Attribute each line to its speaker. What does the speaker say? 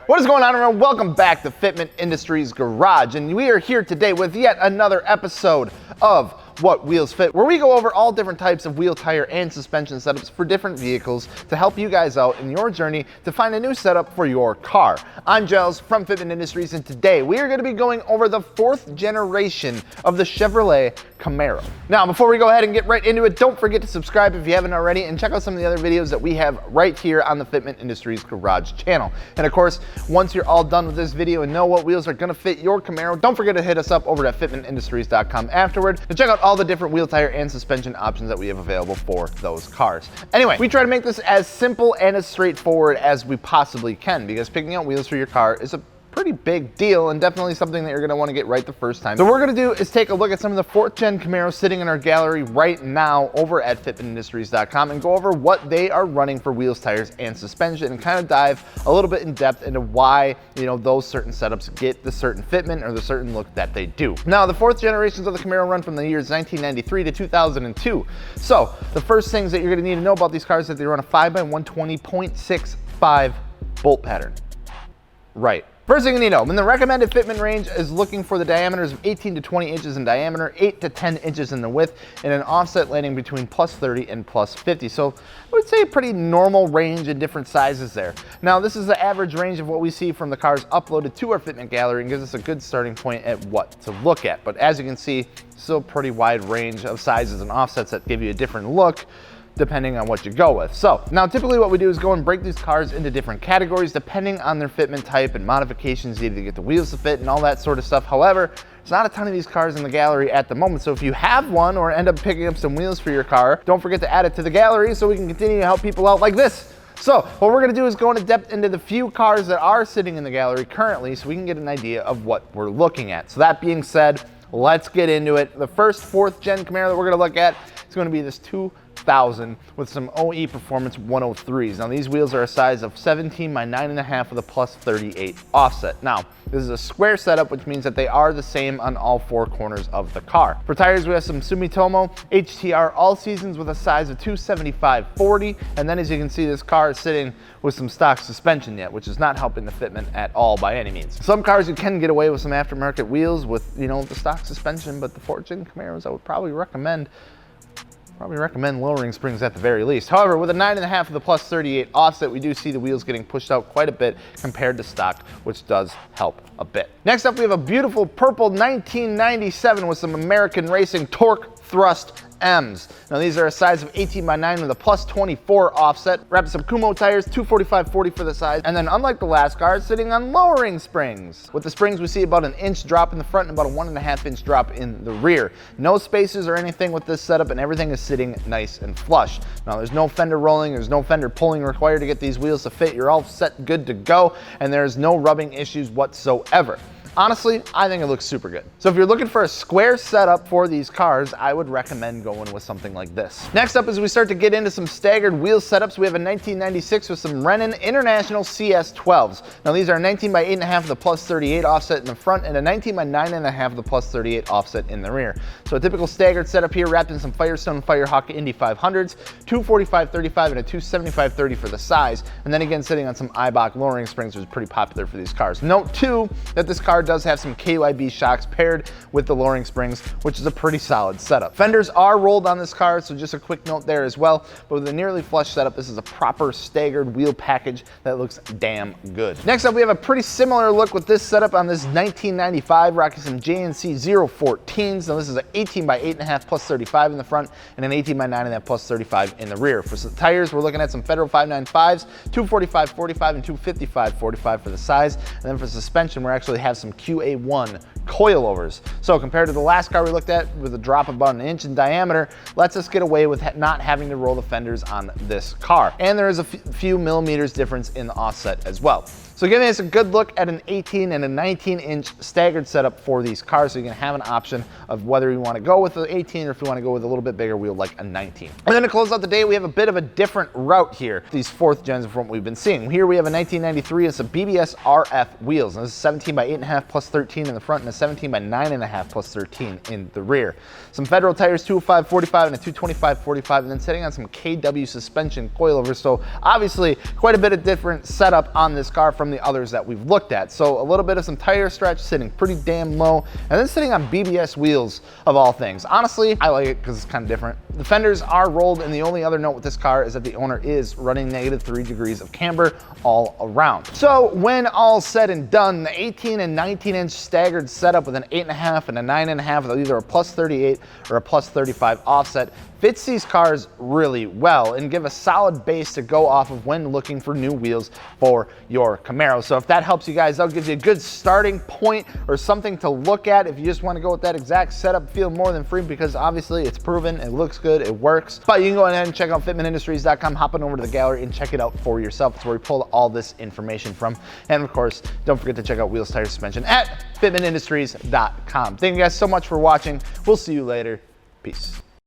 Speaker 1: What is going on, everyone? Welcome back to Fitment Industries Garage, and we are here today with yet another episode of What Wheels Fit, where we go over all different types of wheel, tire, and suspension setups for different vehicles to help you guys out in your journey to find a new setup for your car. I'm Giles from Fitment Industries, and today we are going to be going over the 4th generation of the Chevrolet Camaro. Now, before we go ahead and get right into it, don't forget to subscribe if you haven't already, and check out some of the other videos that we have right here on the Fitment Industries Garage channel. And of course, once you're all done with this video and know what wheels are going to fit your Camaro, don't forget to hit us up over at fitmentindustries.com afterward to check out all the different wheel, tire, and suspension options that we have available for those cars. Anyway, we try to make this as simple and as straightforward as we possibly can, because picking out wheels for your car is a pretty big deal and definitely something that you're going to want to get right the first time. So what we're going to do is take a look at some of the 4th gen Camaros sitting in our gallery right now over at fitmentindustries.com and go over what they are running for wheels, tires, and suspension, and kind of dive a little bit in depth into why, those certain setups get the certain fitment or the certain look that they do. Now, the 4th generations of the Camaro run from the years 1993 to 2002. So the first things that you're going to need to know about these cars is that they run a 5x120.65 bolt pattern. Right. First thing you need to know, when the recommended fitment range is looking for the diameters of 18 to 20 inches in diameter, 8 to 10 inches in the width, and an offset landing between plus 30 and plus 50. So I would say a pretty normal range in different sizes there. Now, this is the average range of what we see from the cars uploaded to our fitment gallery and gives us a good starting point at what to look at. But as you can see, still a pretty wide range of sizes and offsets that give you a different look depending on what you go with. So now typically what we do is go and break these cars into different categories depending on their fitment type and modifications needed to get the wheels to fit and all that sort of stuff. However, there's not a ton of these cars in the gallery at the moment. So if you have one or end up picking up some wheels for your car, don't forget to add it to the gallery so we can continue to help people out like this. So what we're gonna do is go into depth into the few cars that are sitting in the gallery currently so we can get an idea of what we're looking at. So that being said, let's get into it. The first 4th gen Camaro that we're gonna look at is gonna be this 2000 with some OE Performance 103s. Now these wheels are a size of 17 by 9.5 with a plus 38 offset. Now this is a square setup, which means that they are the same on all 4 corners of the car. For tires, we have some Sumitomo HTR All Seasons with a size of 275/40, and then as you can see, this car is sitting with some stock suspension yet, which is not helping the fitment at all by any means. Some cars you can get away with some aftermarket wheels with the stock suspension, but the 4th gen Camaros I would probably recommend lowering springs at the very least. However, with a 9.5 of the plus 38 offset, we do see the wheels getting pushed out quite a bit compared to stock, which does help a bit. Next up, we have a beautiful purple 1997 with some American Racing Torque Thrust M's. Now these are a size of 18 by 9 with a plus 24 offset. Wrapped some Kumho tires, 245/40 for the size, and then unlike the last car, it's sitting on lowering springs. With the springs, we see about an inch drop in the front and about a 1.5 inch drop in the rear. No spaces or anything with this setup, and everything is sitting nice and flush. Now there's no fender rolling, there's no fender pulling required to get these wheels to fit. You're all set, good to go, and there's no rubbing issues whatsoever. Honestly, I think it looks super good. So if you're looking for a square setup for these cars, I would recommend going with something like this. Next up, as we start to get into some staggered wheel setups, we have a 1996 with some Renan International CS12s. Now these are a 19 by 8.5 with a plus 38 offset in the front and a 19 by 9.5 with a plus 38 offset in the rear. So a typical staggered setup here, wrapped in some Firestone Firehawk Indy 500s, 245/35 and a 275/30 for the size. And then again, sitting on some Eibach lowering springs, which is pretty popular for these cars. Note too, that this car does have some KYB shocks paired with the lowering springs, which is a pretty solid setup. Fenders are rolled on this car, so just a quick note there as well. But with a nearly flush setup, this is a proper staggered wheel package that looks damn good. Next up, we have a pretty similar look with this setup on this 1995, rocking some JNC 014s. Now this is an 18 by 8.5 plus 35 in the front and an 18 by 9.5 plus 35 in the rear. For some tires, we're looking at some Federal 595s, 245/45 and 255/45 for the size. And then for suspension, we actually have some QA1 coilovers. So compared to the last car we looked at with a drop of about an inch in diameter, lets us get away with not having to roll the fenders on this car. And there is a few millimeters difference in the offset as well. So giving us a good look at an 18 and a 19 inch staggered setup for these cars, so you can have an option of whether you want to go with the 18 or if you want to go with a little bit bigger wheel like a 19. And then to close out the day, we have a bit of a different route here, these 4th gens from what we've been seeing. Here we have a 1993, it's a BBS RF wheels. And this is 17 by 8.5 plus 13 in the front and a 17 by 9.5 plus 13 in the rear. Some Federal tires, 205/45 and a 225/45, and then sitting on some KW suspension coilovers. So obviously quite a bit of different setup on this car from from the others that we've looked at. So a little bit of some tire stretch, sitting pretty damn low, and then sitting on BBS wheels of all things. Honestly, I like it because it's kind of different. The fenders are rolled, and the only other note with this car is that the owner is running -3 degrees of camber all around. So when all's said and done, the 18 and 19 inch staggered setup with an 8.5 and a 9.5 with either a +38 or a +35 offset fits these cars really well and give a solid base to go off of when looking for new wheels for your Camaro. So if that helps you guys out, gives you a good starting point or something to look at if you just want to go with that exact setup, feel more than free, because obviously it's proven, it looks good, it works. But you can go ahead and check out fitmentindustries.com, hop on over to the gallery and check it out for yourself. It's where we pulled all this information from. And of course, don't forget to check out wheels, tires, suspension at fitmentindustries.com. Thank you guys so much for watching. We'll see you later. Peace.